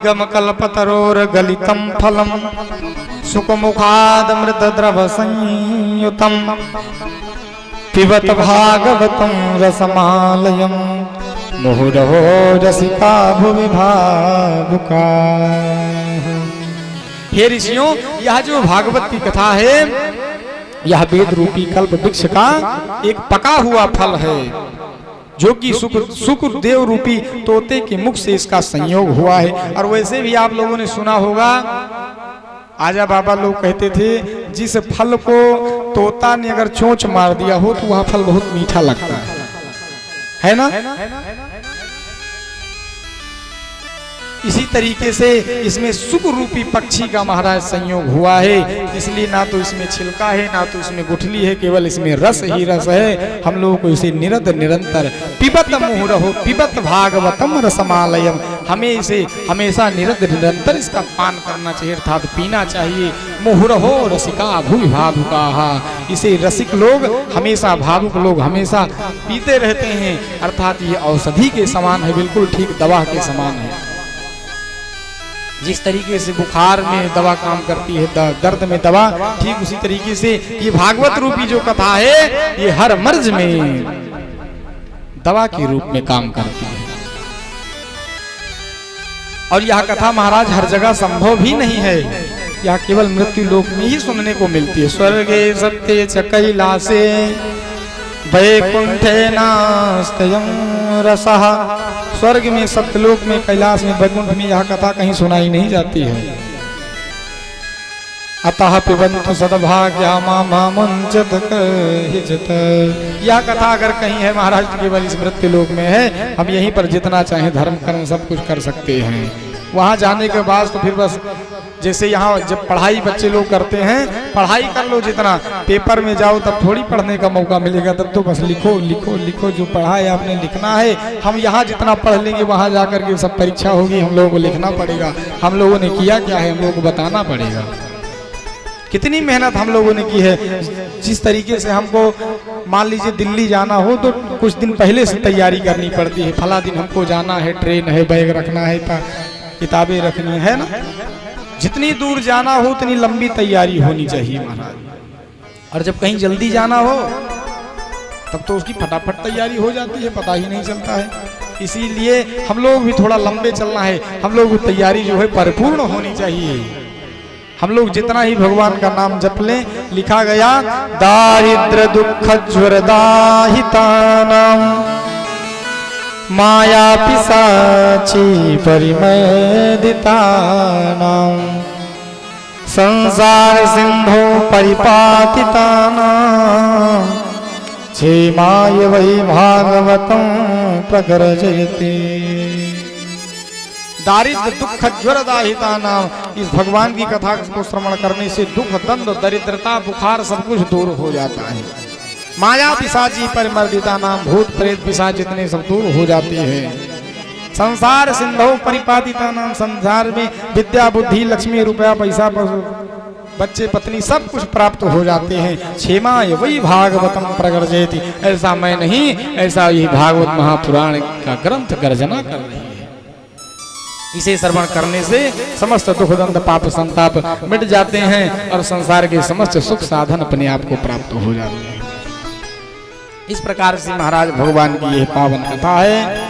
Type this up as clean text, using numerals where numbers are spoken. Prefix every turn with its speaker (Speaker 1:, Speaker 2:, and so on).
Speaker 1: गमकल्पतरोर गलितं फलम सुखमुखादमृत द्रव संयुतम पिबत भागवतं रसमालयं मुहुरहो रसिका भुवि भावुका। हे ऋषियों, यह जो भागवत की कथा है यह वेद रूपी कल्प वृक्ष का एक पका हुआ फल है जो कि शुक्रदेव रूपी तोते के मुख से इसका संयोग हुआ है। और वैसे भी आप लोगों ने सुना होगा, आजा बाबा लोग कहते थे जिस फल को तोता ने अगर चोंच मार दिया हो तो वह फल बहुत मीठा लगता है ना? इसी तरीके से इसमें शुक्र रूपी पक्षी का महाराज संयोग हुआ है, इसलिए ना तो इसमें छिलका है ना तो इसमें गुठली है, केवल इसमें रस ही रस है। हम लोगों को इसे निरंतर पिबत मुहुरहो पिबत भागवतम रसमालयम, हमें इसे हमेशा निरंतर इसका पान करना चाहिए अर्थात पीना चाहिए। मुहुरहो रसिका भुवि भावुका, इसे रसिक लोग हमेशा भावुक लोग हमेशा पीते रहते हैं, अर्थात ये औषधि के समान है, बिल्कुल ठीक दवा के समान है। जिस तरीके से बुखार में दवा काम करती है, दर्द में दवा, ठीक उसी तरीके से ये भागवत रूपी जो कथा है ये हर मर्ज में दवा के रूप में काम करती है। और यह कथा महाराज हर जगह संभव भी नहीं है, यह केवल मृत्यु लोक में ही सुनने को मिलती है। स्वर्गे सत्ये च कैलासे वैकुंठे नास्त्ययं रसः, स्वर्ग में सत्यलोक में कैलाश में वैकुंठ में यह कथा कहीं सुनाई नहीं जाती है। अतः पिबन्तु सद्भाग्या मामुञ्चत कहिचित्, यह कथा अगर कहीं है महाराज केवल इस मृत्यु लोक में है। हम यहीं पर जितना चाहे धर्म कर्म सब कुछ कर सकते हैं, वहां जाने के बाद तो फिर बस जैसे यहाँ जब पढ़ाई बच्चे लोग करते हैं, पढ़ाई कर लो जितना, पेपर में जाओ तब थोड़ी पढ़ने का मौका मिलेगा, तब तो बस लिखो लिखो लिखो, जो पढ़ा है आपने लिखना है। हम यहाँ जितना पढ़ लेंगे वहाँ जाकर के सब परीक्षा होगी, हम लोगों को लिखना पड़ेगा, हम लोगों ने किया क्या है हम लोगों को बताना पड़ेगा। कितनी मेहनत हम लोगों ने की है। जिस तरीके से हमको मान लीजिए दिल्ली जाना हो तो कुछ दिन पहले से तैयारी करनी पड़ती है, फला दिन हमको जाना है, ट्रेन है, बैग रखना है, किताबें रखनी है ना। जितनी दूर जाना हो उतनी लंबी तैयारी होनी चाहिए महाराज। और जब कहीं जल्दी जाना हो तब तो उसकी फटाफट तैयारी हो जाती है, पता ही नहीं चलता है। इसीलिए हम लोग भी थोड़ा लंबे चलना है, हम लोग की तैयारी जो है परिपूर्ण होनी चाहिए। हम लोग जितना ही भगवान का नाम जप लें, लिखा गया दारिद्र दुख ज्वरदाहितानां माया पिशाची परिमर्दितानां संसार सिंधु परिपातितानां क्षेमाय वै भागवतं प्रगर्जयति। दारिद्र दुख ज्वरदाहितानां, इस भगवान की कथा को श्रवण करने से दुख दंड दरिद्रता बुखार सब कुछ दूर हो जाता है। माया पिशाची परिमर्दिता नाम, भूत प्रेत पिशाच जितने सब दूर हो जाते हैं। संसार सिंधु परिपातिता नाम, संसार में विद्या बुद्धि लक्ष्मी रुपया पैसा बच्चे पत्नी सब कुछ प्राप्त हो जाते हैं। क्षेमाय वही भागवतम प्रगर्जयति, ऐसा मैं नहीं, ऐसा यही भागवत महापुराण का ग्रंथ गर्जना कर रही है। इसे श्रवण करने से समस्त दुख दंड पाप संताप मिट जाते हैं और संसार के समस्त सुख साधन अपने आप को प्राप्त हो जाते हैं। इस प्रकार से महाराज भगवान की यह पावन कथा है।